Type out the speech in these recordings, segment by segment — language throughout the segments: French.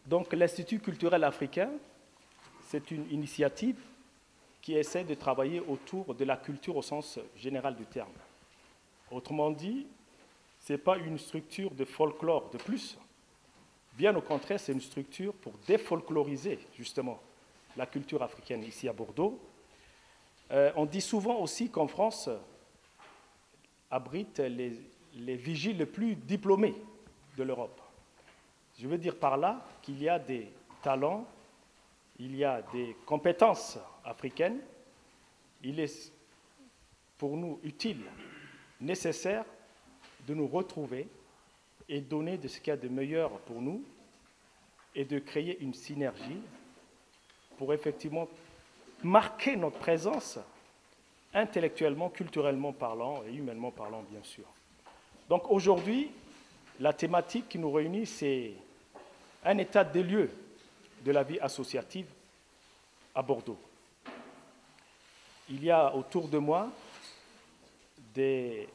Donc l'Institut culturel africain, c'est une initiative qui essaie de travailler autour de la culture au sens général du terme. Autrement dit, ce n'est pas une structure de folklore de plus. Bien au contraire, c'est une structure pour défolkloriser justement la culture africaine ici à Bordeaux. On dit souvent aussi qu'en France abrite les vigiles les plus diplômés de l'Europe. Je veux dire par là qu'il y a des talents, il y a des compétences africaines. Il est pour nous utile, nécessaire de nous retrouver et donner de ce qu'il y a de meilleur pour nous et de créer une synergie pour effectivement marquer notre présence intellectuellement, culturellement parlant et humainement parlant, bien sûr. Donc aujourd'hui, la thématique qui nous réunit, c'est un état des lieux de la vie associative à Bordeaux. Il y a autour de moi des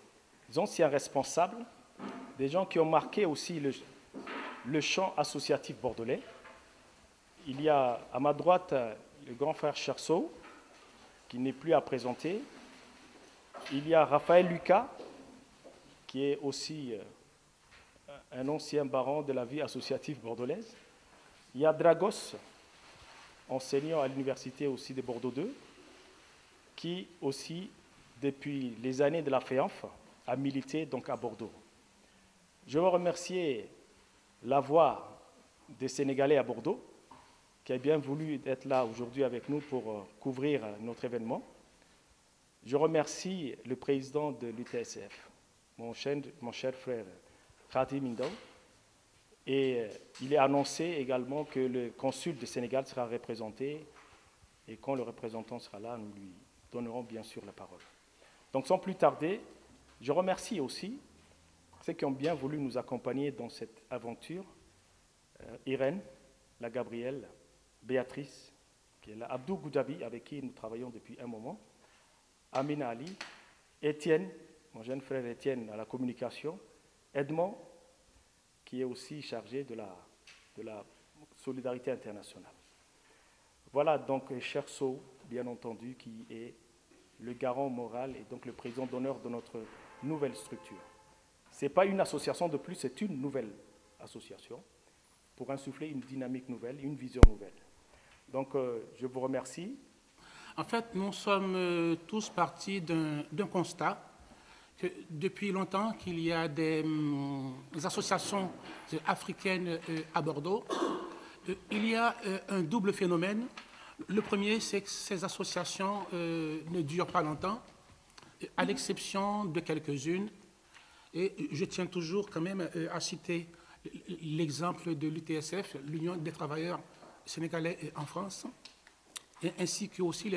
anciens responsables, des gens qui ont marqué aussi le champ associatif bordelais. Il y a à ma droite le grand frère Cherceau, qui n'est plus à présenter. Il y a Raphaël Lucas, qui est aussi un ancien baron de la vie associative bordelaise. Il y a Dragos, enseignant à l'université aussi de Bordeaux 2, qui aussi, depuis les années de la FEANF, a milité donc à Bordeaux. Je veux remercier la voix des Sénégalais à Bordeaux, qui a bien voulu être là aujourd'hui avec nous pour couvrir notre événement. Je remercie le président de l'UTSF, mon cher frère Khadim Indao, et il est annoncé également que le consul du Sénégal sera représenté, et quand le représentant sera là, nous lui donnerons bien sûr la parole. Donc sans plus tarder, je remercie aussi ceux qui ont bien voulu nous accompagner dans cette aventure, Irène, la Gabrielle, Béatrice, qui est là, Abdou Goudabi, avec qui nous travaillons depuis un moment, Amina Ali, Étienne, mon jeune frère Étienne à la communication, Edmond, qui est aussi chargé de la solidarité internationale. Voilà donc Cherceau, bien entendu, qui est le garant moral et donc le président d'honneur de notre nouvelle structure. Ce n'est pas une association de plus, c'est une nouvelle association pour insuffler une dynamique nouvelle, une vision nouvelle. Donc, je vous remercie. En fait, nous sommes tous partis d'un constat que depuis longtemps qu'il y a des associations africaines à Bordeaux. Il y a un double phénomène. Le premier, c'est que ces associations ne durent pas longtemps, à l'exception de quelques-unes. Et je tiens toujours quand même à citer l'exemple de l'UTSF, l'Union des travailleurs sénégalais en France, ainsi que aussi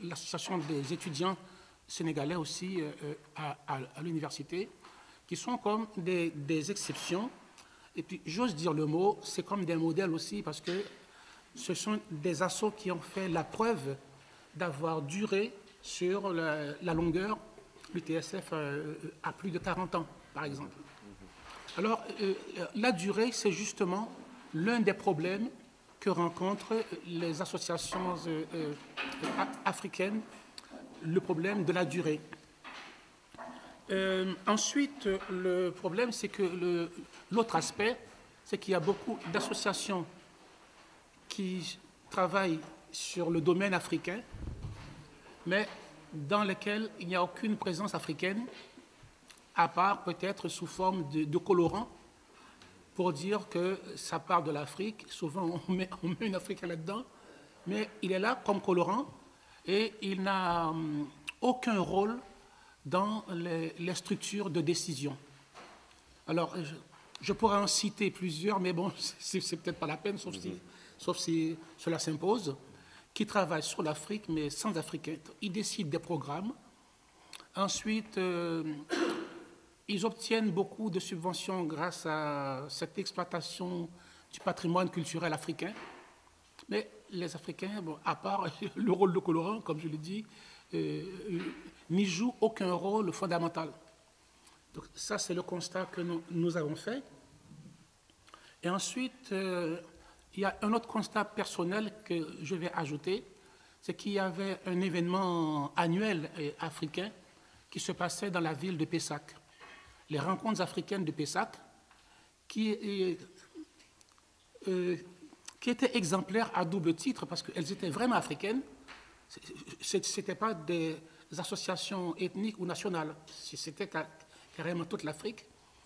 l'association des étudiants sénégalais aussi à l'université, qui sont comme des exceptions. Et puis, j'ose dire le mot, c'est comme des modèles aussi, parce que ce sont des assos qui ont fait la preuve d'avoir duré sur la longueur. L'UTSF a plus de 40 ans, par exemple. Alors, la durée, c'est justement l'un des problèmes que rencontrent les associations africaines, le problème de la durée. Ensuite, le problème, c'est que l'autre aspect, c'est qu'il y a beaucoup d'associations qui travaillent sur le domaine africain, mais dans lesquelles il n'y a aucune présence africaine, à part peut-être sous forme de colorant, pour dire que ça part de l'Afrique. Souvent, on met un Africain là-dedans, mais il est là comme colorant et il n'a aucun rôle dans les structures de décision. Alors, je pourrais en citer plusieurs, mais bon, c'est peut-être pas la peine, sauf si cela s'impose, qui travaillent sur l'Afrique, mais sans Africains. Ils décident des programmes. Ensuite, ils obtiennent beaucoup de subventions grâce à cette exploitation du patrimoine culturel africain. Mais les Africains, bon, à part le rôle de colorant, comme je l'ai dit, n'y jouent aucun rôle fondamental. Donc ça, c'est le constat que nous avons fait. Et ensuite, il y a un autre constat personnel que je vais ajouter, c'est qu'il y avait un événement annuel africain qui se passait dans la ville de Pessac, les rencontres africaines de Pessac, qui étaient exemplaires à double titre parce qu'elles étaient vraiment africaines. Ce n'étaient pas des associations ethniques ou nationales, c'était carrément toute l'Afrique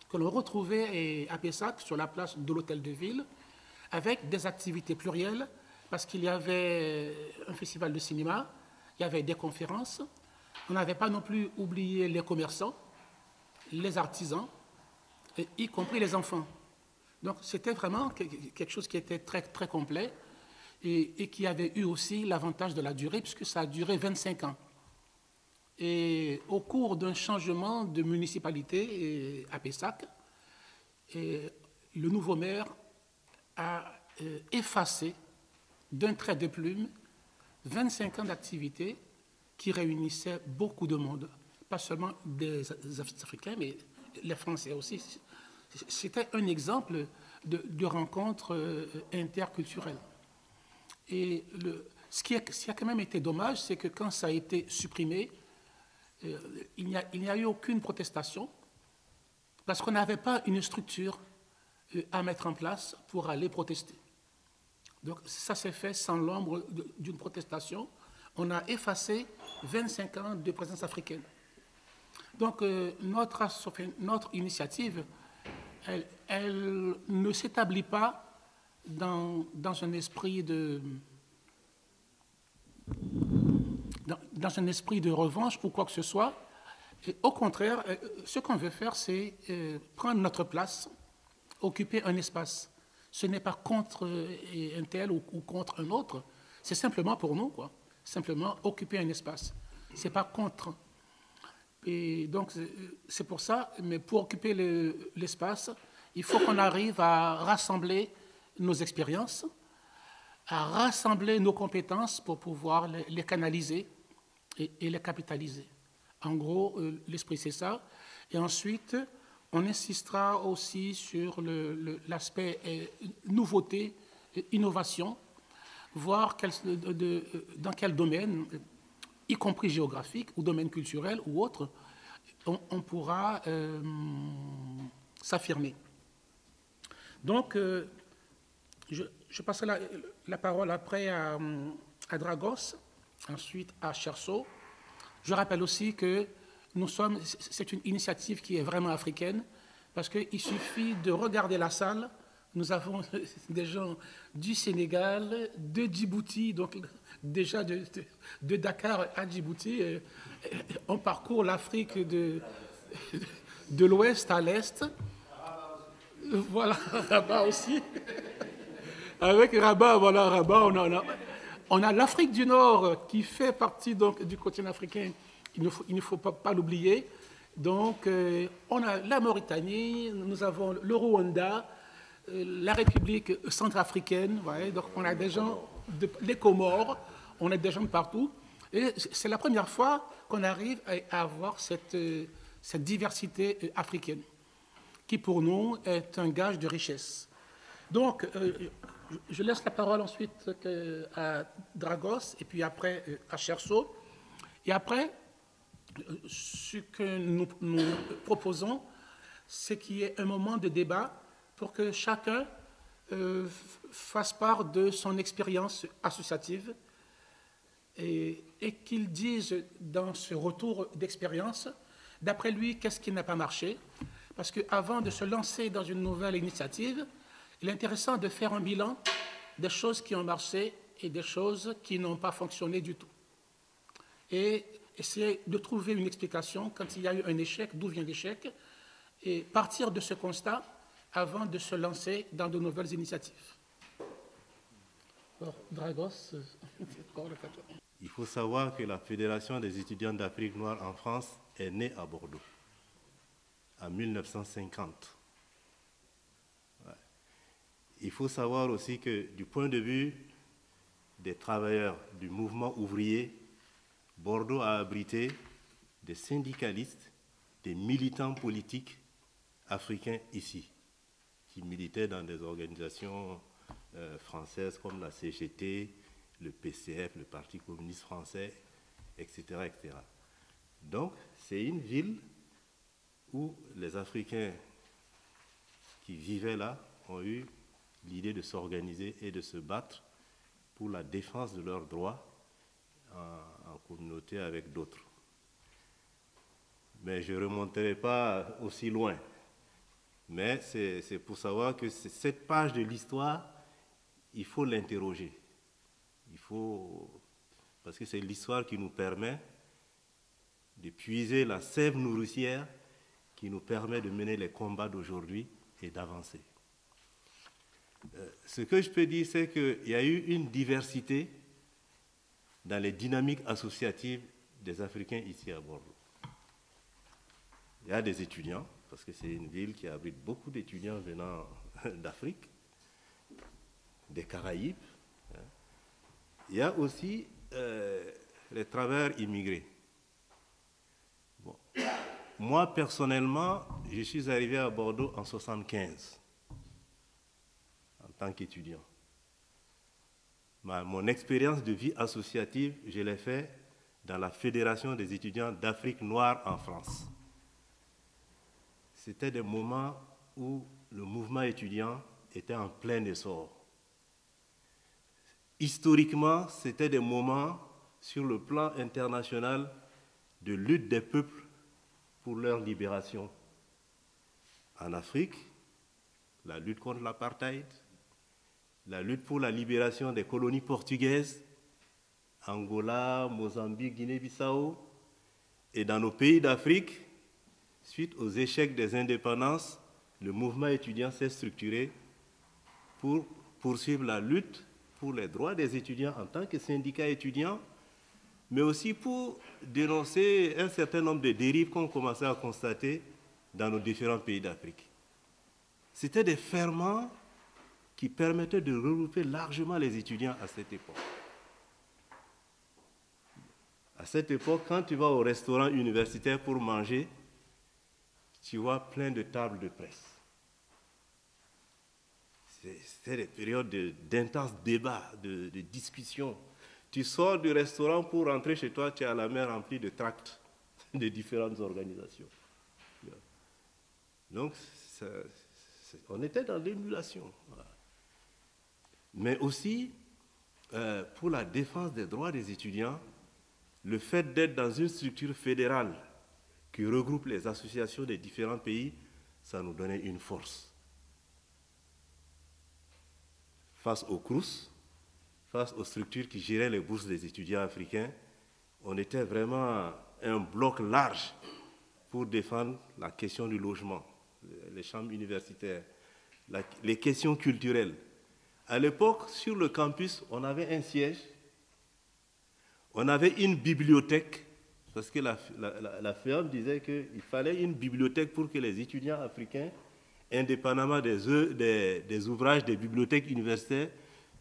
que l'on retrouvait à Pessac, sur la place de l'hôtel de ville, avec des activités plurielles, parce qu'il y avait un festival de cinéma, il y avait des conférences. On n'avait pas non plus oublié les commerçants, les artisans, y compris les enfants. Donc c'était vraiment quelque chose qui était très, très complet et qui avait eu aussi l'avantage de la durée, puisque ça a duré 25 ans. Et au cours d'un changement de municipalité à Pessac, le nouveau maire a effacé d'un trait de plume 25 ans d'activité qui réunissaient beaucoup de monde, pas seulement des Africains, mais les Français aussi. C'était un exemple de rencontre interculturelle. Et ce qui a quand même été dommage, c'est que quand ça a été supprimé, il n'y a eu aucune protestation parce qu'on n'avait pas une structure à mettre en place pour aller protester. Donc ça s'est fait sans l'ombre d'une protestation. On a effacé 25 ans de présence africaine. Donc notre initiative, elle ne s'établit pas dans un esprit de revanche ou quoi que ce soit. Et au contraire, ce qu'on veut faire, c'est prendre notre place, occuper un espace. Ce n'est pas contre un tel ou contre un autre, c'est simplement pour nous, quoi. Simplement occuper un espace. Ce n'est pas contre. Et donc, c'est pour ça, mais pour occuper l'espace, il faut qu'on arrive à rassembler nos expériences, à rassembler nos compétences pour pouvoir les canaliser et les capitaliser. En gros, l'esprit, c'est ça. Et ensuite, on insistera aussi sur l'aspect nouveauté, innovation, voir dans quel domaine, y compris géographique ou domaine culturel ou autre, on pourra s'affirmer. Donc, je passerai la parole après à Dragos, ensuite à Cherso. Je rappelle aussi que c'est une initiative qui est vraiment africaine, parce qu'il suffit de regarder la salle. Nous avons des gens du Sénégal, de Djibouti, donc déjà de Dakar à Djibouti. On parcourt l'Afrique de l'ouest à l'est. Voilà, Rabat aussi. Avec Rabat, voilà, Rabat, on a l'Afrique du Nord qui fait partie donc, du continent africain. Il ne faut pas l'oublier. Donc, on a la Mauritanie, nous avons le Rwanda, la République centrafricaine, ouais, donc on a des gens, les Comores, on a des gens de partout. Et c'est la première fois qu'on arrive à avoir cette diversité africaine, qui pour nous est un gage de richesse. Donc, je laisse la parole ensuite à Dragos, et puis après à Cherso. Et après, ce que nous proposons, c'est qu'il y ait un moment de débat pour que chacun fasse part de son expérience associative et qu'il dise dans ce retour d'expérience, d'après lui, qu'est-ce qui n'a pas marché. Parce qu'avant de se lancer dans une nouvelle initiative, il est intéressant de faire un bilan des choses qui ont marché et des choses qui n'ont pas fonctionné du tout. Et essayer de trouver une explication quand il y a eu un échec, d'où vient l'échec, et partir de ce constat avant de se lancer dans de nouvelles initiatives. Alors, Dragos, il faut savoir que la Fédération des étudiants d'Afrique noire en France est née à Bordeaux, en 1950. Ouais. Il faut savoir aussi que du point de vue des travailleurs du mouvement ouvrier, Bordeaux a abrité des syndicalistes, des militants politiques africains ici, qui militaient dans des organisations françaises comme la CGT, le PCF, le Parti communiste français, etc., etc. Donc, c'est une ville où les Africains qui vivaient là ont eu l'idée de s'organiser et de se battre pour la défense de leurs droits en communauté avec d'autres. Mais je ne remonterai pas aussi loin. Mais c'est pour savoir que cette page de l'histoire, il faut l'interroger. Parce que c'est l'histoire qui nous permet de puiser la sève nourricière qui nous permet de mener les combats d'aujourd'hui et d'avancer. Ce que je peux dire, c'est qu'il y a eu une diversité dans les dynamiques associatives des Africains ici à Bordeaux. Il y a des étudiants, parce que c'est une ville qui abrite beaucoup d'étudiants venant d'Afrique, des Caraïbes. Il y a aussi les travailleurs immigrés. Bon. Moi, personnellement, je suis arrivé à Bordeaux en 1975, en tant qu'étudiant. Mon expérience de vie associative, je l'ai faite dans la Fédération des étudiants d'Afrique noire en France. C'était des moments où le mouvement étudiant était en plein essor. Historiquement, c'était des moments sur le plan international de lutte des peuples pour leur libération. En Afrique, la lutte contre l'apartheid, la lutte pour la libération des colonies portugaises, Angola, Mozambique, Guinée-Bissau, et dans nos pays d'Afrique, suite aux échecs des indépendances, le mouvement étudiant s'est structuré pour poursuivre la lutte pour les droits des étudiants en tant que syndicat étudiant, mais aussi pour dénoncer un certain nombre de dérives qu'on commençait à constater dans nos différents pays d'Afrique. C'était des ferments qui permettaient de regrouper largement les étudiants à cette époque. À cette époque, quand tu vas au restaurant universitaire pour manger, tu vois plein de tables de presse. C'était des périodes d'intenses débats, de discussions. Tu sors du restaurant pour rentrer chez toi, tu as la main remplie de tracts de différentes organisations. Donc, on était dans l'émulation. Voilà. Mais aussi, pour la défense des droits des étudiants, le fait d'être dans une structure fédérale qui regroupe les associations des différents pays, ça nous donnait une force. Face aux CROUS, face aux structures qui géraient les bourses des étudiants africains, on était vraiment un bloc large pour défendre la question du logement, les chambres universitaires, les questions culturelles. À l'époque, sur le campus, on avait un siège, on avait une bibliothèque, parce que la FEAM disait qu'il fallait une bibliothèque pour que les étudiants africains, indépendamment des ouvrages des bibliothèques universitaires,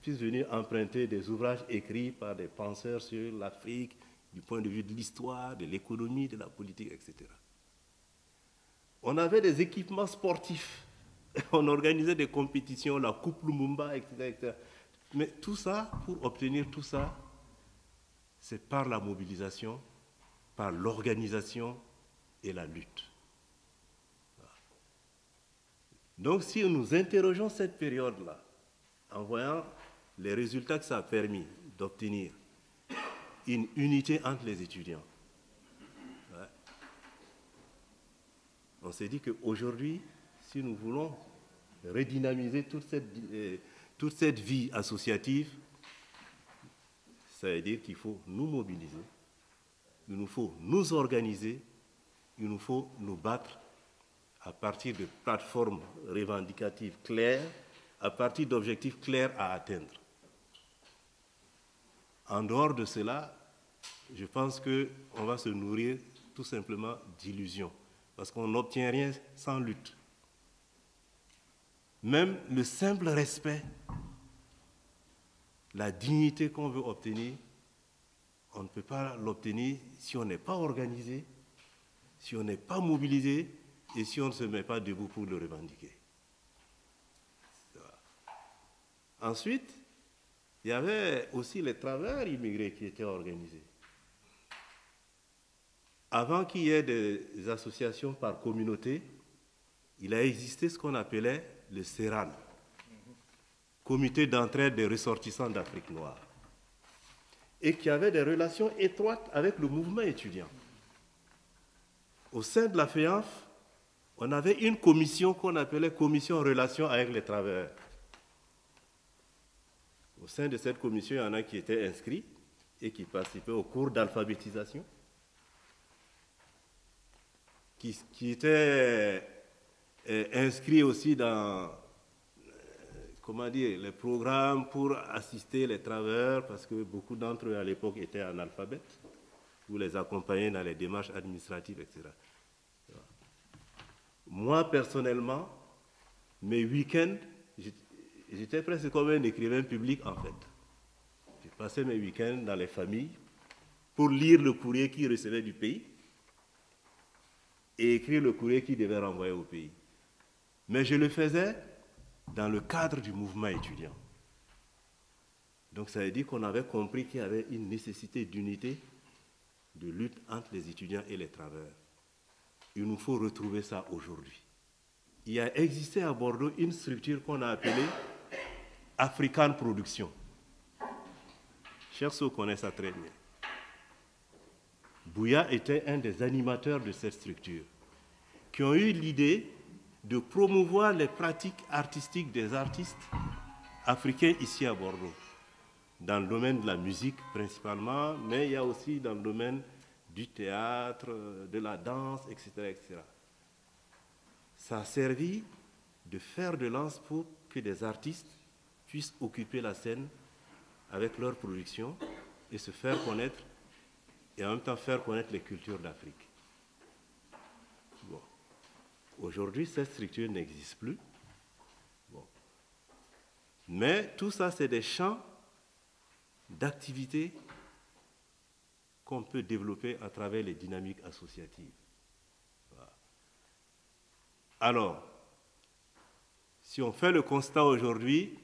puissent venir emprunter des ouvrages écrits par des penseurs sur l'Afrique, du point de vue de l'histoire, de l'économie, de la politique, etc. On avait des équipements sportifs. On organisait des compétitions, la Coupe Lumumba, etc., etc. Mais tout ça, pour obtenir tout ça, c'est par la mobilisation, par l'organisation et la lutte. Donc si nous interrogeons cette période-là, en voyant les résultats que ça a permis d'obtenir, une unité entre les étudiants, on s'est dit qu'aujourd'hui, si nous voulons redynamiser toute cette vie associative, ça veut dire qu'il faut nous mobiliser, il nous faut nous organiser, il nous faut nous battre à partir de plateformes revendicatives claires, à partir d'objectifs clairs à atteindre. En dehors de cela, je pense qu'on va se nourrir tout simplement d'illusions, parce qu'on n'obtient rien sans lutte. Même le simple respect, la dignité qu'on veut obtenir, on ne peut pas l'obtenir si on n'est pas organisé, si on n'est pas mobilisé et si on ne se met pas debout pour le revendiquer. Ensuite, il y avait aussi les travailleurs immigrés qui étaient organisés. Avant qu'il y ait des associations par communauté, il a existé ce qu'on appelait le CERAN, Comité d'entraide des ressortissants d'Afrique noire, et qui avait des relations étroites avec le mouvement étudiant. Au sein de la FEANF, on avait une commission qu'on appelait Commission Relations avec les travailleurs. Au sein de cette commission, il y en a qui étaient inscrits et qui participaient au cours d'alphabétisation, qui étaient inscrits aussi dans comment dire, les programmes pour assister les travailleurs, parce que beaucoup d'entre eux à l'époque étaient analphabètes, ou les accompagner dans les démarches administratives, etc. Moi, personnellement, mes week-ends, j'étais presque comme un écrivain public, en fait. Je passais mes week-ends dans les familles pour lire le courrier qu'ils recevaient du pays et écrire le courrier qu'ils devaient renvoyer au pays. Mais je le faisais dans le cadre du mouvement étudiant. Donc ça veut dire qu'on avait compris qu'il y avait une nécessité d'unité, de lutte entre les étudiants et les travailleurs. Il nous faut retrouver ça aujourd'hui. Il a existé à Bordeaux une structure qu'on a appelée African Production. Cherceux connaissent ça très bien. Bouya était un des animateurs de cette structure, qui ont eu l'idée de promouvoir les pratiques artistiques des artistes africains ici à Bordeaux, dans le domaine de la musique principalement, mais il y a aussi dans le domaine du théâtre, de la danse, etc., etc. Ça a servi de fer de lance pour que des artistes puissent occuper la scène avec leur production et se faire connaître, et en même temps faire connaître les cultures d'Afrique. Bon. Aujourd'hui, cette structure n'existe plus. Bon. Mais tout ça, c'est des champs d'activité qu'on peut développer à travers les dynamiques associatives. Voilà. Alors, si on fait le constat aujourd'hui,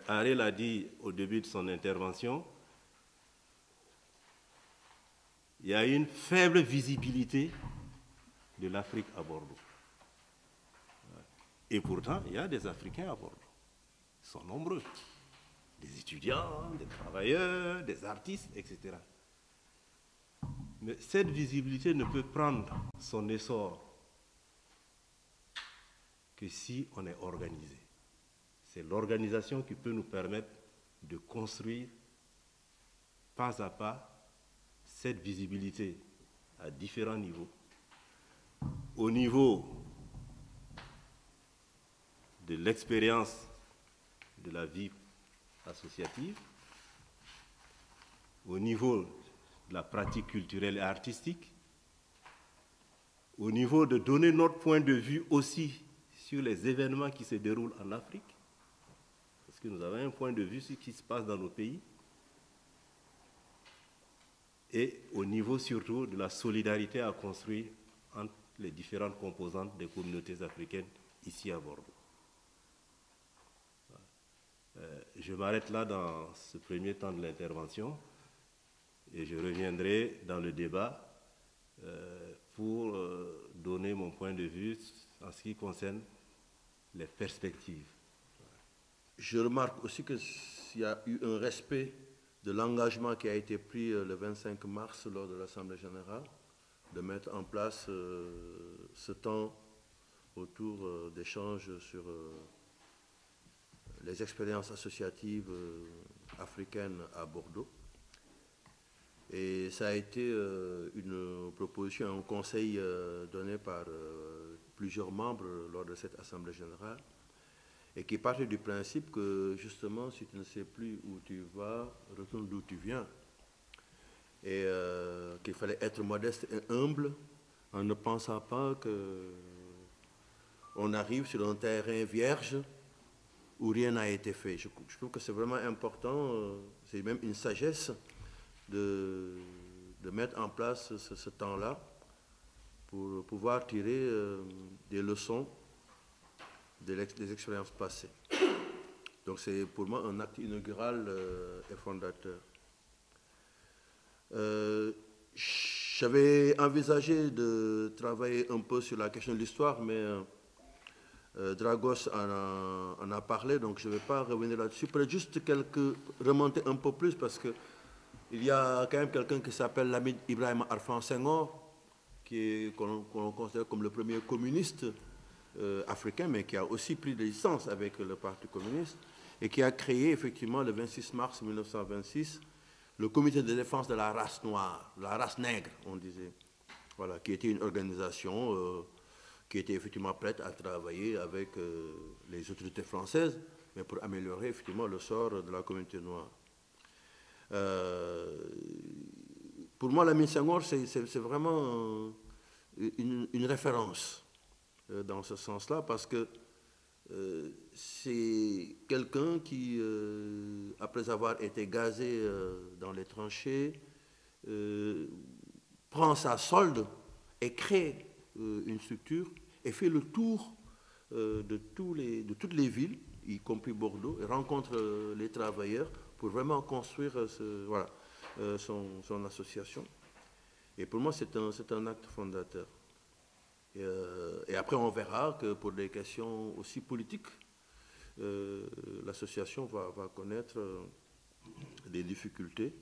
Henri l'a dit au début de son intervention, il y a une faible visibilité de l'Afrique à Bordeaux. Et pourtant, il y a des Africains à Bordeaux. Ils sont nombreux. Des étudiants, des travailleurs, des artistes, etc. Mais cette visibilité ne peut prendre son essor que si on est organisé. C'est l'organisation qui peut nous permettre de construire pas à pas cette visibilité à différents niveaux. Au niveau de l'expérience de la vie associative, au niveau de la pratique culturelle et artistique, au niveau de donner notre point de vue aussi sur les événements qui se déroulent en Afrique, parce que nous avons un point de vue sur ce qui se passe dans nos pays, et au niveau surtout de la solidarité à construire entre les différentes composantes des communautés africaines ici à Bordeaux. Je m'arrête là dans ce premier temps de l'intervention et je reviendrai dans le débat pour donner mon point de vue en ce qui concerne les perspectives. Je remarque aussi qu'il y a eu un respect de l'engagement qui a été pris le 25 mars lors de l'Assemblée générale, de mettre en place ce temps autour d'échanges sur les expériences associatives africaines à Bordeaux. Et ça a été une proposition, un conseil donné par plusieurs membres lors de cette Assemblée générale, et qui partait du principe que justement, si tu ne sais plus où tu vas, retourne d'où tu viens. Et qu'il fallait être modeste et humble en ne pensant pas qu'on arrive sur un terrain vierge où rien n'a été fait. Je trouve que c'est vraiment important, c'est même une sagesse de mettre en place ce temps-là pour pouvoir tirer des leçons des expériences passées. Donc c'est pour moi un acte inaugural et fondateur. J'avais envisagé de travailler un peu sur la question de l'histoire, mais Dragos en a parlé, donc je ne vais pas revenir là-dessus. Peut-être juste remonter un peu plus, parce qu'il y a quand même quelqu'un qui s'appelle Lamine Ibrahim Arfan Senghor, qu'on considère comme le premier communiste africain, mais qui a aussi pris des licences avec le Parti communiste, et qui a créé effectivement le 26 mars 1926 le comité de défense de la race noire, la race nègre, on disait, voilà, qui était une organisation qui était effectivement prête à travailler avec les autorités françaises, mais pour améliorer effectivement le sort de la communauté noire. Pour moi, Lamine Senghor, c'est vraiment une référence dans ce sens-là, parce que c'est quelqu'un qui, après avoir été gazé dans les tranchées, prend sa solde et crée une structure et fait le tour de toutes les villes, y compris Bordeaux, et rencontre les travailleurs pour vraiment construire son association. Et pour moi, c'est un acte fondateur. Et après, on verra que pour des questions aussi politiques, l'association va connaître des difficultés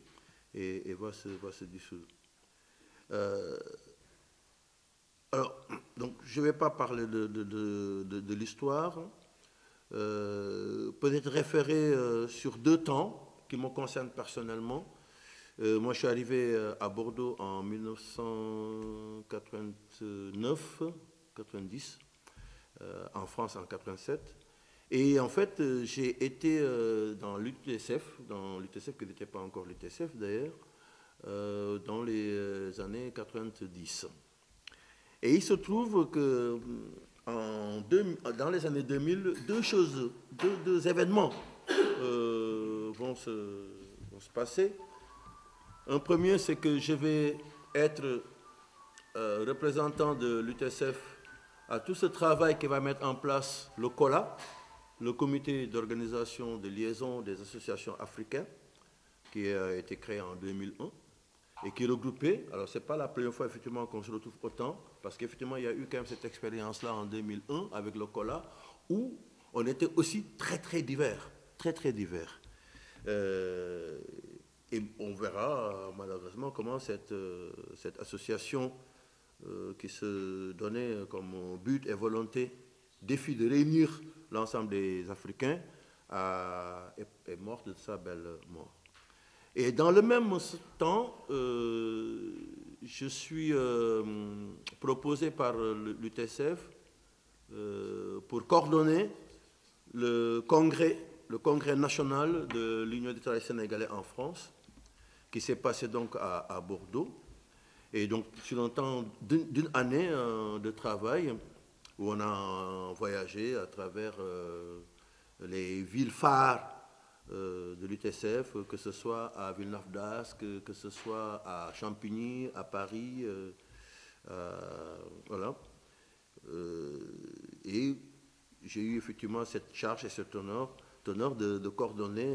et va se dissoudre. Alors, donc, je ne vais pas parler de l'histoire, peut-être référer sur 2 temps qui me concernent personnellement. Moi, je suis arrivé à Bordeaux en 1989-90, en France en 87. Et en fait, j'ai été dans l'UTSF qui n'était pas encore l'UTSF d'ailleurs, dans les années 90. Et il se trouve que dans les années 2000, deux événements vont se passer. Un premier, c'est que je vais être représentant de l'UTSF à tout ce travail qui va mettre en place le COLA, le comité d'organisation de liaison des associations africaines, qui a été créé en 2001 et qui est regroupé. Alors, ce n'est pas la première fois effectivement qu'on se retrouve autant, parce qu'effectivement, il y a eu quand même cette expérience-là en 2001 avec le COLA, où on était aussi très, très divers, très, très divers. Et on verra malheureusement comment cette association qui se donnait comme but et volonté, défi de réunir l'ensemble des Africains, est morte de sa belle mort. Et dans le même temps, je suis proposé par l'UTSF pour coordonner le congrès national de l'Union des travailleurs sénégalais en France, qui s'est passé donc à Bordeaux. Et donc, sur un temps d'une année de travail, où on a voyagé à travers les villes phares de l'UTSF, que ce soit à Villeneuve-d'Ascq, que ce soit à Champigny, à Paris, voilà. Et j'ai eu effectivement cette charge et cet honneur de coordonner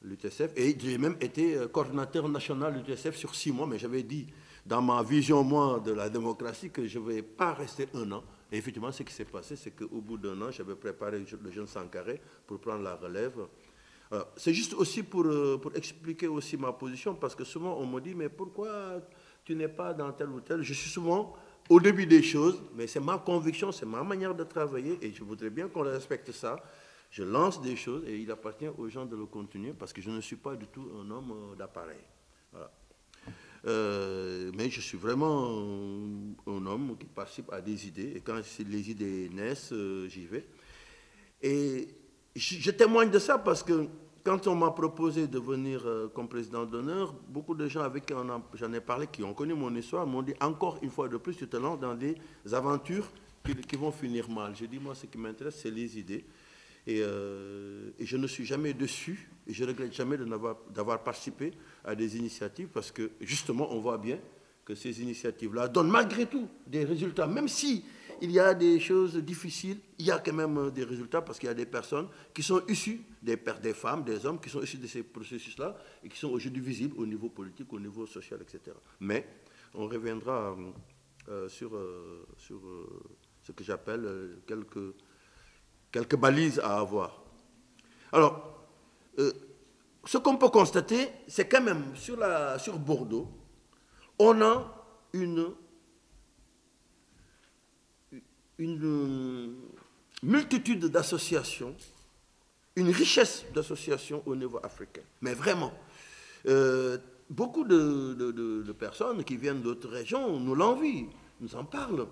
l'UTSF. Et j'ai même été coordinateur national de l'UTSF sur 6 mois, mais j'avais dit dans ma vision, moi, de la démocratie, que je ne vais pas rester 1 an. Et effectivement, ce qui s'est passé, c'est qu'au bout d'1 an, j'avais préparé le jeune Sankaré pour prendre la relève. C'est juste aussi pour expliquer aussi ma position, parce que souvent on me dit, mais pourquoi tu n'es pas dans tel ou tel? Je suis souvent au début des choses, mais c'est ma conviction, c'est ma manière de travailler, et je voudrais bien qu'on respecte ça. Je lance des choses, et il appartient aux gens de le continuer, parce que je ne suis pas du tout un homme d'appareil. Voilà. Mais je suis vraiment un homme qui participe à des idées, et quand les idées naissent, j'y vais. Et je témoigne de ça parce que quand on m'a proposé de venir comme président d'honneur, beaucoup de gens avec qui j'en ai parlé, qui ont connu mon histoire, m'ont dit encore une fois de plus, tu te lances dans des aventures qui vont finir mal. J'ai dit, moi, ce qui m'intéresse, c'est les idées. Et je ne suis jamais déçu, et je ne regrette jamais d'avoir participé à des initiatives, parce que justement, on voit bien que ces initiatives-là donnent malgré tout des résultats, même si il y a des choses difficiles, il y a quand même des résultats parce qu'il y a des personnes qui sont issues, des femmes, des hommes qui sont issus de ces processus-là et qui sont aujourd'hui visibles au niveau politique, au niveau social, etc. Mais on reviendra sur ce que j'appelle quelques balises à avoir. Alors, ce qu'on peut constater, c'est quand même sur Bordeaux, on a une multitude d'associations, une richesse d'associations au niveau africain. Mais vraiment, beaucoup de personnes qui viennent d'autres régions nous l'envient, nous en parlent.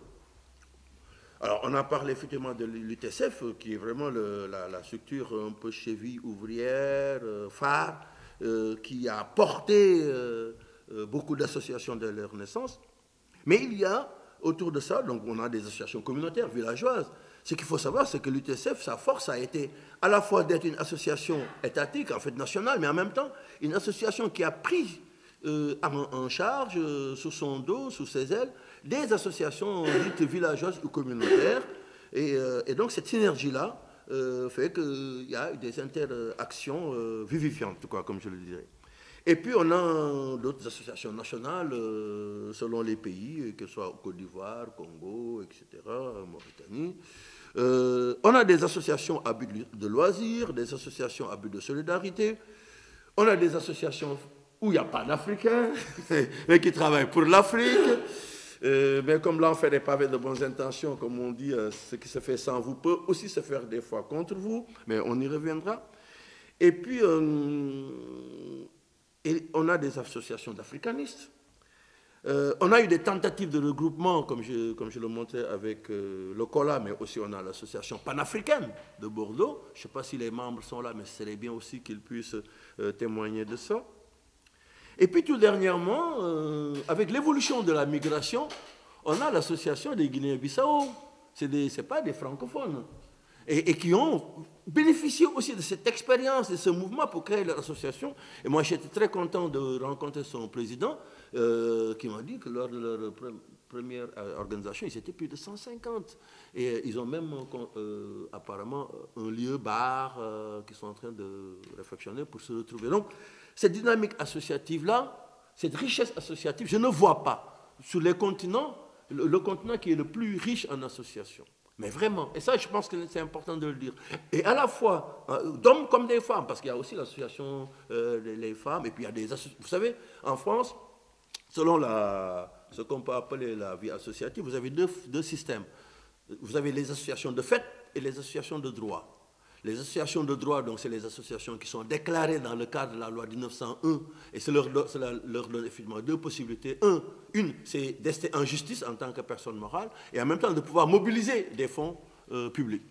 Alors, on a parlé effectivement de l'UTSF, qui est vraiment la structure un peu cheville ouvrière, phare, qui a porté beaucoup d'associations de leur naissance. Mais il y a, autour de ça, donc on a des associations communautaires, villageoises. Ce qu'il faut savoir, c'est que l'UTSF, sa force a été à la fois d'être une association étatique, en fait nationale, mais en même temps, une association qui a pris en charge, sous son dos, sous ses ailes, des associations dites villageoises ou communautaires. Et donc cette synergie-là fait qu'il y a des interactions vivifiantes, quoi, comme je le dirais. Et puis on a d'autres associations nationales selon les pays, que ce soit au Côte d'Ivoire, Congo, etc., Mauritanie. On a des associations à but de loisirs, des associations à but de solidarité. On a des associations où il n'y a pas d'Africains, mais qui travaillent pour l'Afrique. Mais comme l'enfer n'est pas avec de bonnes intentions, comme on dit, ce qui se fait sans vous peut aussi se faire des fois contre vous, mais on y reviendra. Et puis, on a des associations d'africanistes. On a eu des tentatives de regroupement, comme je le montrais avec le COLA, mais aussi on a l'association panafricaine de Bordeaux. Je ne sais pas si les membres sont là, mais ce serait bien aussi qu'ils puissent témoigner de ça. Et puis tout dernièrement, avec l'évolution de la migration, on a l'association des Guinéens-Bissau. Ce n'est pas des francophones. Et qui ont bénéficié aussi de cette expérience, de ce mouvement pour créer leur association. Et moi, j'étais très content de rencontrer son président, qui m'a dit que lors de leur première organisation, ils étaient plus de 150. Et ils ont même apparemment un lieu bar qu'ils sont en train de réflexionner pour se retrouver. Donc, cette dynamique associative-là, cette richesse associative, je ne vois pas sur les continents, le continent qui est le plus riche en associations. Mais vraiment, et ça je pense que c'est important de le dire. Et à la fois, d'hommes comme des femmes, parce qu'il y a aussi l'association des femmes, et puis il y a des associations. Vous savez, en France, selon ce qu'on peut appeler la vie associative, vous avez deux systèmes. Vous avez les associations de fait et les associations de droit. Les associations de droit, donc c'est les associations qui sont déclarées dans le cadre de la loi 1901, et cela leur donne effectivement deux possibilités. Une, c'est d'être en justice en tant que personne morale, et en même temps de pouvoir mobiliser des fonds publics.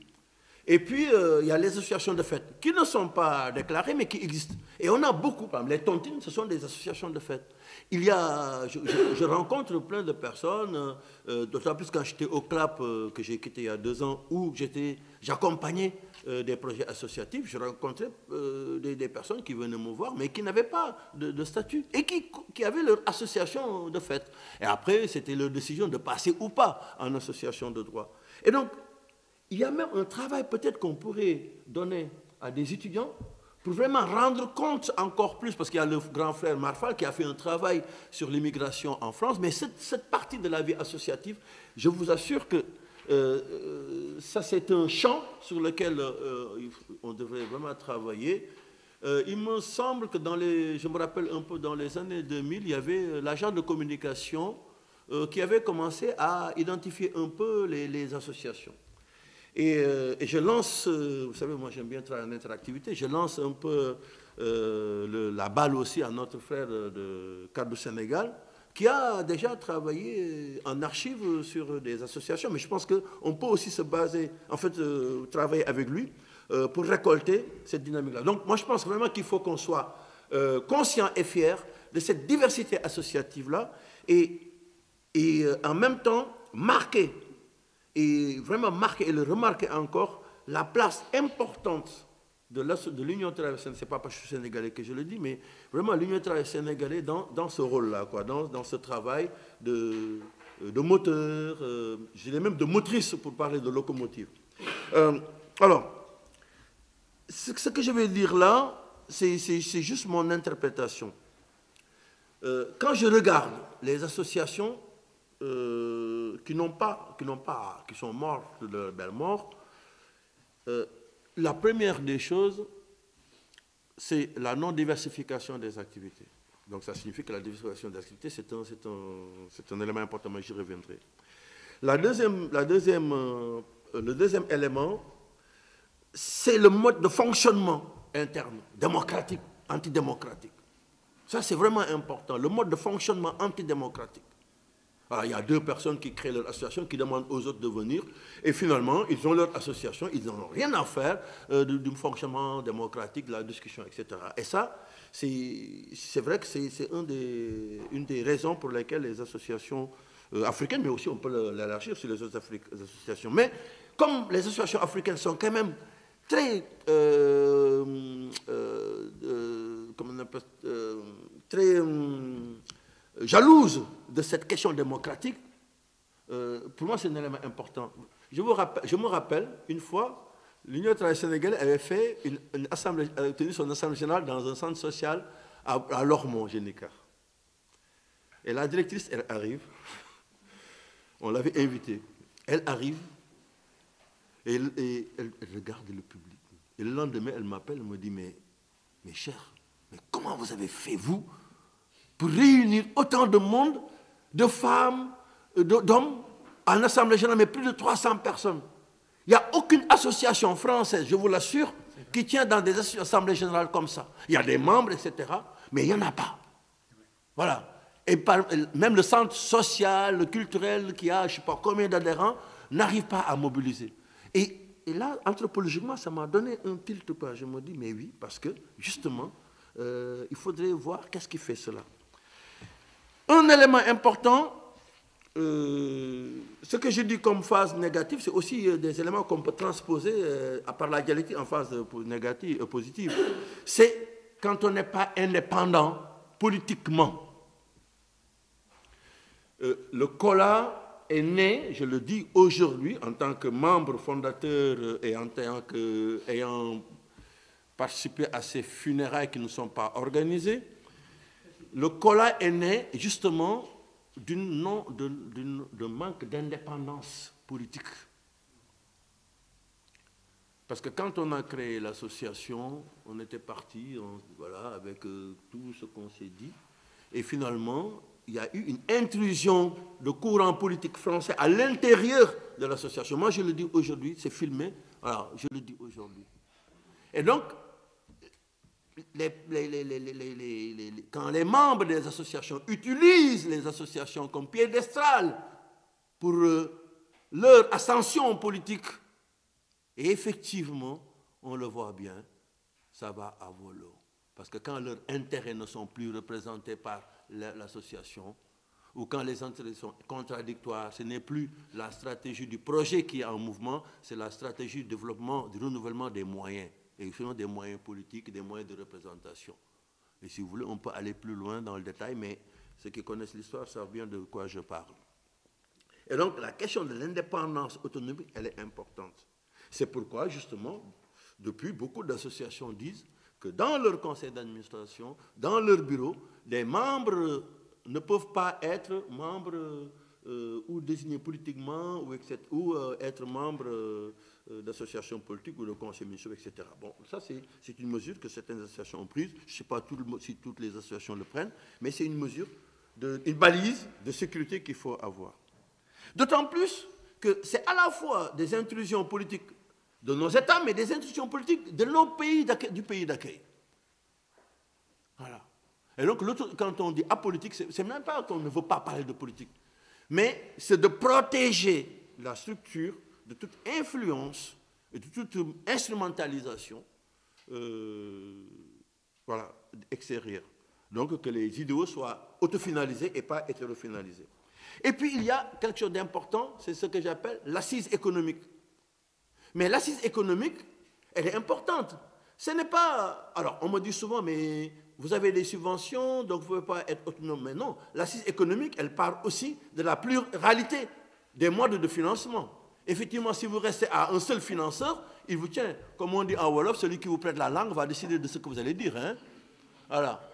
Et puis, il y a les associations de fait, qui ne sont pas déclarées, mais qui existent. Et on a beaucoup, par exemple, les tontines, ce sont des associations de fait. Il y a, je rencontre plein de personnes, d'autant plus quand j'étais au CLAP, que j'ai quitté il y a 2 ans, où j'accompagnais des projets associatifs, je rencontrais des personnes qui venaient me voir, mais qui n'avaient pas de statut, et qui avaient leur association de fait. Et après, c'était leur décision de passer ou pas en association de droit. Et donc, il y a même un travail peut-être qu'on pourrait donner à des étudiants pour vraiment rendre compte encore plus, parce qu'il y a le grand frère Marfal qui a fait un travail sur l'immigration en France, mais cette partie de la vie associative, je vous assure que ça c'est un champ sur lequel on devrait vraiment travailler. Il me semble que je me rappelle un peu dans les années 2000, il y avait l'agent de communication qui avait commencé à identifier un peu les associations. Et je lance, vous savez, moi j'aime bien travailler en interactivité, je lance un peu la balle aussi à notre frère de Cadre du Sénégal, qui a déjà travaillé en archives sur des associations, mais je pense qu'on peut aussi se baser, en fait, travailler avec lui pour récolter cette dynamique-là. Donc moi je pense vraiment qu'il faut qu'on soit conscient et fier de cette diversité associative-là et en même temps marquer et vraiment marquer et le remarquer encore la place importante de l'Union travailliste sénégalaise, ce n'est pas parce que je suis sénégalais que je le dis, mais vraiment l'Union travailliste sénégalaise dans ce rôle-là, dans ce travail de de moteurs, je dirais même de motrices pour parler de locomotive. Alors, ce que je vais dire là, c'est juste mon interprétation. Quand je regarde les associations qui sont mortes de leur belle mort, la première des choses, c'est la non-diversification des activités. Donc ça signifie que la diversification des activités, c'est un élément important, mais j'y reviendrai. Le deuxième élément, c'est le mode de fonctionnement interne, démocratique, antidémocratique. Ça, c'est vraiment important, le mode de fonctionnement antidémocratique. Alors, il y a deux personnes qui créent leur association, qui demandent aux autres de venir, et finalement, ils ont leur association, ils n'ont rien à faire du fonctionnement démocratique, de la discussion, etc. Et ça, c'est vrai que c'est une des raisons pour lesquelles les associations africaines, mais aussi on peut l'élargir sur les autres associations. Mais comme les associations africaines sont quand même très, jalouses de cette question démocratique, pour moi c'est un élément important. Je me rappelle, une fois, l'Union travailliste sénégalaise avait tenu son assemblée générale dans un centre social à Lormont, Génica. Et la directrice, elle arrive, on l'avait invitée, elle arrive, et elle regarde le public. Et le lendemain, elle m'appelle, elle me dit, mais cher, mais comment vous avez fait, vous, pour réunir autant de monde, de femmes, d'hommes, en assemblée générale, mais plus de 300 personnes. Il n'y a aucune association française, je vous l'assure, qui tient dans des assemblées générales comme ça. Il y a des membres, etc., mais il n'y en a pas. Voilà. Et même le centre social, culturel, qui a je ne sais pas combien d'adhérents, n'arrive pas à mobiliser. Et là, anthropologiquement, ça m'a donné un tilt. Je me dis, mais oui, parce que, justement, il faudrait voir qu'est-ce qui fait cela. Un élément important, ce que je dis comme phase négative, c'est aussi des éléments qu'on peut transposer à part la dialectique en phase négative, positive. C'est quand on n'est pas indépendant politiquement. Le COLA est né, je le dis aujourd'hui, en tant que membre fondateur et ayant participé à ces funérailles qui ne sont pas organisées. Le COLA est né justement d'un manque d'indépendance politique. Parce que quand on a créé l'association, on était parti voilà, avec tout ce qu'on s'est dit. Et finalement, il y a eu une intrusion de courants politiques français à l'intérieur de l'association. Moi, je le dis aujourd'hui, c'est filmé. Alors, je le dis aujourd'hui. Et donc, quand les membres des associations utilisent les associations comme piédestal pour leur ascension politique, et effectivement, on le voit bien, ça va à volo. Parce que quand leurs intérêts ne sont plus représentés par l'association, ou quand les intérêts sont contradictoires, ce n'est plus la stratégie du projet qui est en mouvement, c'est la stratégie du développement, du renouvellement des moyens. Et sinon des moyens politiques, des moyens de représentation. Et si vous voulez, on peut aller plus loin dans le détail, mais ceux qui connaissent l'histoire savent bien de quoi je parle. Et donc, la question de l'indépendance autonomique, elle est importante. C'est pourquoi, justement, depuis, beaucoup d'associations disent que dans leur conseil d'administration, dans leur bureau, les membres ne peuvent pas être membres ou désignés politiquement ou être membres d'associations politiques ou de conseils municipaux, etc. Bon, ça c'est une mesure que certaines associations ont prise. Je ne sais pas si toutes les associations le prennent, mais c'est une mesure, une balise de sécurité qu'il faut avoir. D'autant plus que c'est à la fois des intrusions politiques de nos États, mais des intrusions politiques de nos pays du pays d'accueil. Voilà. Et donc, quand on dit apolitique, c'est même pas qu'on ne veut pas parler de politique, mais c'est de protéger la structure de toute influence et de toute instrumentalisation voilà, extérieure. Donc, que les idéaux soient autofinalisés et pas hétérofinalisés. Et puis, il y a quelque chose d'important, c'est ce que j'appelle l'assise économique. Mais l'assise économique, elle est importante. Ce n'est pas... Alors, on me dit souvent, mais vous avez des subventions, donc vous ne pouvez pas être autonome. Mais non, l'assise économique, elle part aussi de la pluralité des modes de financement. Effectivement, si vous restez à un seul financeur, il vous tient. Comme on dit en Wolof, celui qui vous prête la langue va décider de ce que vous allez dire. Hein? Voilà.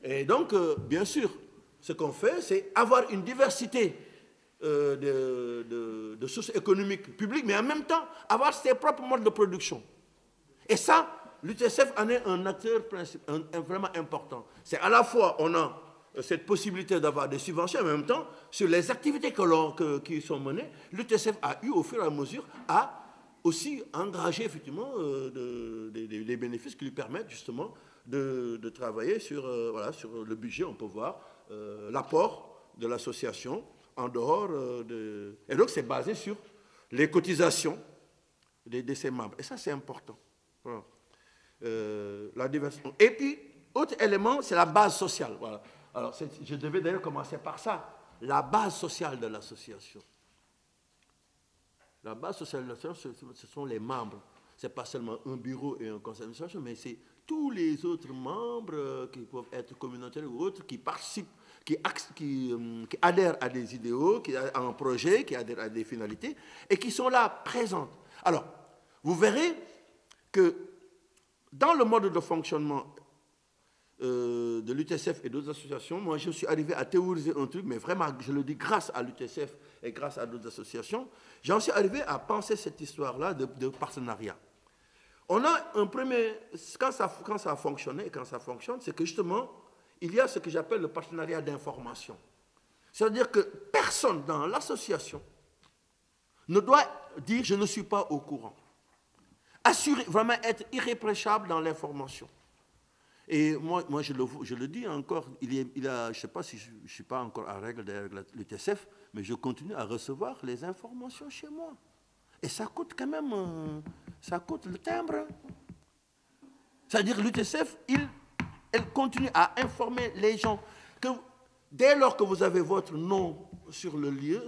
Et donc, bien sûr, ce qu'on fait, c'est avoir une diversité de sources économiques publiques, mais en même temps, avoir ses propres modes de production. Et ça, l'UTSF en est un acteur vraiment important. C'est à la fois, on a cette possibilité d'avoir des subventions, mais en même temps, sur les activités qui sont menées, l'UTSF a eu, au fur et à mesure, à aussi engager effectivement des bénéfices qui lui permettent justement de travailler sur, voilà, sur le budget. On peut voir l'apport de l'association en dehors de... Et donc, c'est basé sur les cotisations de ses membres. Et ça, c'est important. Voilà. La diversité. Et puis, autre élément, c'est la base sociale. Voilà. Alors, je devais d'ailleurs commencer par ça. La base sociale de l'association. La base sociale de l'association, ce sont les membres. Ce n'est pas seulement un bureau et un conseil d'administration, mais c'est tous les autres membres qui peuvent être communautaires ou autres, qui participent, qui adhèrent à des idéaux, à un projet, qui adhèrent à des finalités, et qui sont là, présentes. Alors, vous verrez que dans le mode de fonctionnement de l'UTSF et d'autres associations, moi je suis arrivé à théoriser un truc, mais vraiment, je le dis grâce à l'UTSF et grâce à d'autres associations, j'en suis arrivé à penser cette histoire-là de partenariat. On a un premier... Quand ça a fonctionné et quand ça fonctionne, c'est que justement, il y a ce que j'appelle le partenariat d'information. C'est-à-dire que personne dans l'association ne doit dire « je ne suis pas au courant ». Assurer, vraiment être irréprochable dans l'information. Et moi je le dis encore, je ne sais pas si je ne suis pas encore en règle avec l'UTSF, mais je continue à recevoir les informations chez moi. Et ça coûte quand même, ça coûte le timbre. C'est-à-dire que l'UTSF, elle continue à informer les gens que dès lors que vous avez votre nom sur le lieu,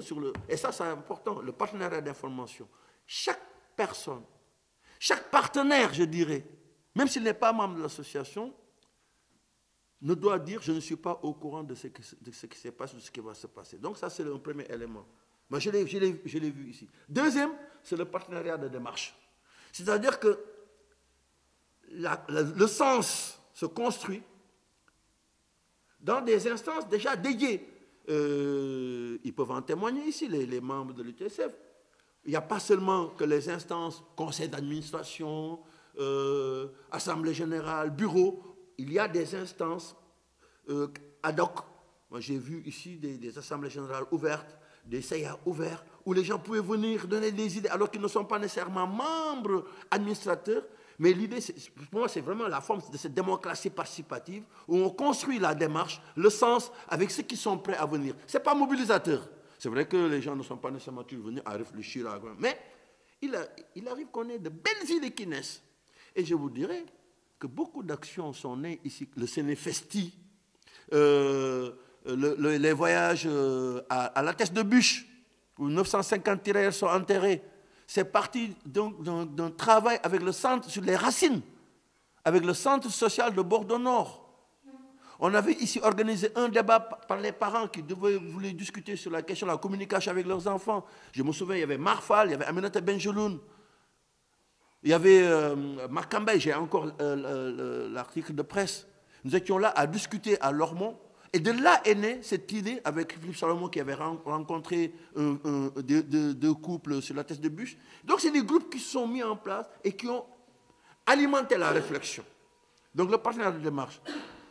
et ça c'est important, le partenariat d'information, chaque personne, chaque partenaire, je dirais, même s'il n'est pas membre de l'association, ne doit dire « je ne suis pas au courant de ce qui se passe ou de ce qui va se passer ». Donc ça, c'est le premier élément. Moi, je l'ai vu ici. Deuxième, c'est le partenariat de démarche. C'est-à-dire que le sens se construit dans des instances déjà dédiées. Ils peuvent en témoigner ici, les membres de l'UTSF. Il n'y a pas seulement que les instances, conseil d'administration, assemblée générale, bureau. Il y a des instances ad hoc. Moi, j'ai vu ici des assemblées générales ouvertes, des CIA ouverts, où les gens pouvaient venir donner des idées, alors qu'ils ne sont pas nécessairement membres administrateurs. Mais l'idée, pour moi, c'est vraiment la forme de cette démocratie participative, où on construit la démarche, le sens, avec ceux qui sont prêts à venir. Ce n'est pas mobilisateur. C'est vrai que les gens ne sont pas nécessairement tous venus à réfléchir, mais il arrive qu'on ait de belles idées qui naissent. Et je vous dirais que beaucoup d'actions sont nées ici. Le Sénéfesti, les voyages à la Teste de Bûche, où 950 tirailleurs sont enterrés. C'est parti d'un travail avec le centre sur les racines, avec le centre social de Bordeaux-Nord. On avait ici organisé un débat par les parents qui voulaient discuter sur la question de la communication avec leurs enfants. Je me souviens, il y avait Marfal, il y avait Aminata Benjeloun, il y avait Makambay, j'ai encore l'article de presse. Nous étions là à discuter à Lormont. Et de là est née cette idée avec Philippe Salomon qui avait rencontré deux couples sur la Teste de Bûche. Donc c'est des groupes qui se sont mis en place et qui ont alimenté la réflexion. Donc le partenariat de démarche,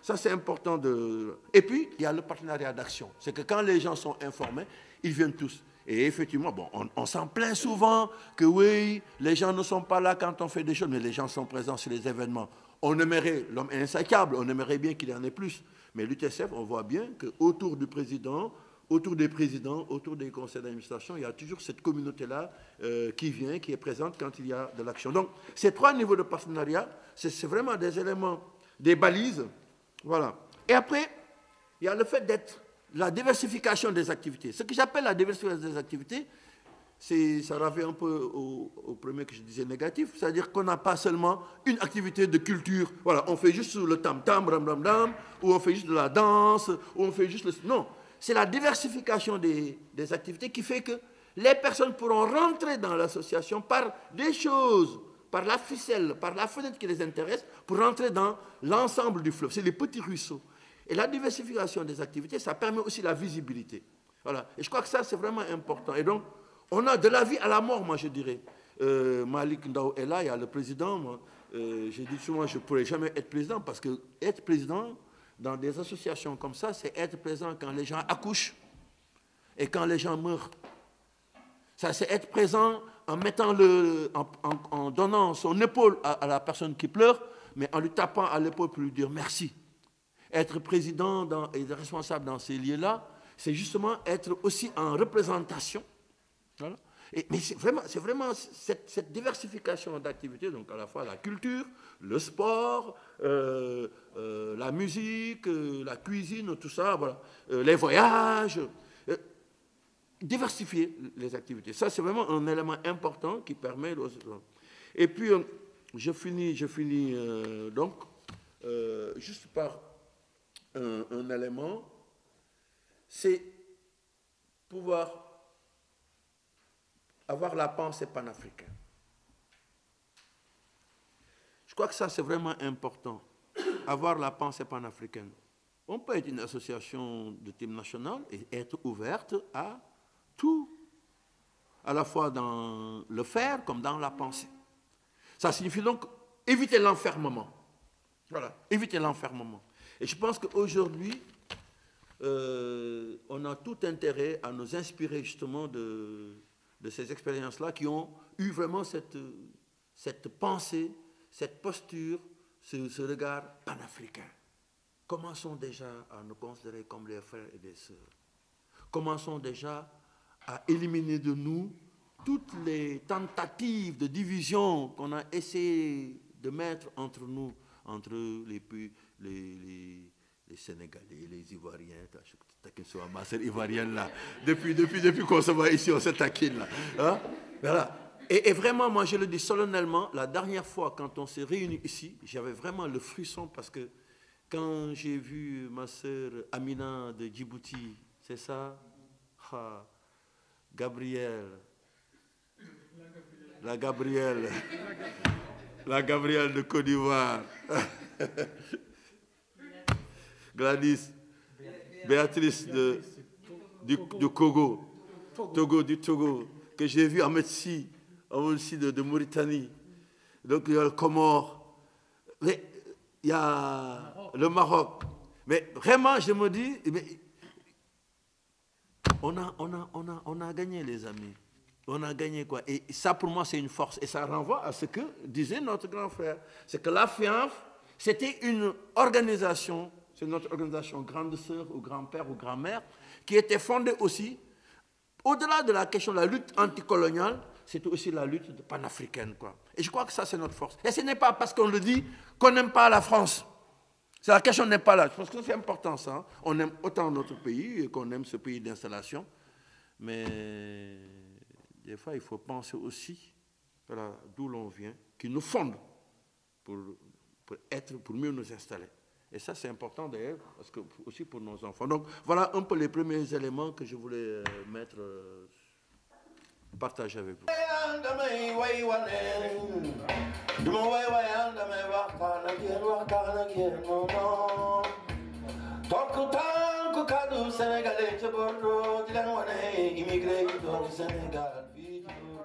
ça c'est important de... Et puis il y a le partenariat d'action. C'est que quand les gens sont informés, ils viennent tous. Et effectivement, bon, on s'en plaint souvent que oui, les gens ne sont pas là quand on fait des choses, mais les gens sont présents sur les événements. On aimerait, l'homme est insaciable, on aimerait bien qu'il y en ait plus. Mais l'UTSF, on voit bien qu'autour du président, autour des présidents, autour des conseils d'administration, il y a toujours cette communauté-là qui vient, qui est présente quand il y a de l'action. Donc, ces trois niveaux de partenariat, c'est vraiment des éléments, des balises. Voilà. Et après, il y a le fait d'être la diversification des activités. Ce que j'appelle la diversification des activités, ça revient un peu au premier que je disais négatif, c'est-à-dire qu'on n'a pas seulement une activité de culture, voilà, on fait juste le tam-tam, ram-ram-ram, ou on fait juste de la danse, ou on fait juste le... Non, c'est la diversification des activités qui fait que les personnes pourront rentrer dans l'association par des choses, par la ficelle, par la fenêtre qui les intéresse, pour rentrer dans l'ensemble du fleuve. C'est les petits ruisseaux. Et la diversification des activités, ça permet aussi la visibilité. Voilà. Et je crois que ça, c'est vraiment important. Et donc, on a de la vie à la mort, moi, je dirais. Malik Ndao est là, il y a le président. Moi, j'ai dit souvent, je ne pourrais jamais être président, parce que être président dans des associations comme ça, c'est être présent quand les gens accouchent et quand les gens meurent. Ça, c'est être présent en mettant en donnant son épaule à la personne qui pleure, mais en lui tapant à l'épaule pour lui dire merci. Être président et responsable dans ces lieux-là, c'est justement être aussi en représentation. Voilà. Mais c'est vraiment cette diversification d'activités, donc à la fois la culture, le sport, la musique, la cuisine, tout ça, voilà, les voyages, diversifier les activités. Ça, c'est vraiment un élément important qui permet... Et puis, je finis donc, juste par un élément, c'est pouvoir avoir la pensée panafricaine. Je crois que ça, c'est vraiment important, avoir la pensée panafricaine. On peut être une association de type national et être ouverte à tout, à la fois dans le faire comme dans la pensée. Ça signifie donc éviter l'enfermement. Voilà, éviter l'enfermement. Et je pense qu'aujourd'hui, on a tout intérêt à nous inspirer justement de ces expériences-là qui ont eu vraiment cette pensée, cette posture, ce regard panafricain. Commençons déjà à nous considérer comme des frères et des sœurs. Commençons déjà à éliminer de nous toutes les tentatives de division qu'on a essayé de mettre entre nous, entre les Sénégalais, les Ivoiriens, ma sœur ivoirienne là, depuis qu'on se voit ici, on se taquine là. Hein? Voilà. Et vraiment, moi je le dis solennellement, la dernière fois quand on s'est réunis ici, j'avais vraiment le frisson parce que quand j'ai vu ma sœur Amina de Djibouti, c'est ça, Gabrielle, la Gabrielle de Côte d'Ivoire, Gladys, Béatrice du Togo, que j'ai vu Ahmed Si de Mauritanie, donc il y a le Comore, mais il y a le Maroc. Mais vraiment, je me dis, on a gagné, les amis. On a gagné quoi. Et ça, pour moi, c'est une force. Et ça renvoie à ce que disait notre grand frère. C'est que la FIANF, c'était une organisation, c'est notre organisation grande sœur ou grand-père ou grand-mère, qui était fondée aussi, au-delà de la question de la lutte anticoloniale, c'était aussi la lutte panafricaine, quoi. Et je crois que ça, c'est notre force. Et ce n'est pas parce qu'on le dit qu'on n'aime pas la France. La question n'est pas là. Je pense que c'est important, ça. Hein. On aime autant notre pays qu'on aime ce pays d'installation. Mais des fois, il faut penser aussi, voilà, d'où l'on vient, qui nous fonde pour mieux nous installer. Et ça, c'est important d'ailleurs, parce que aussi pour nos enfants. Donc, voilà un peu les premiers éléments que je voulais partager avec vous. Sénégalais,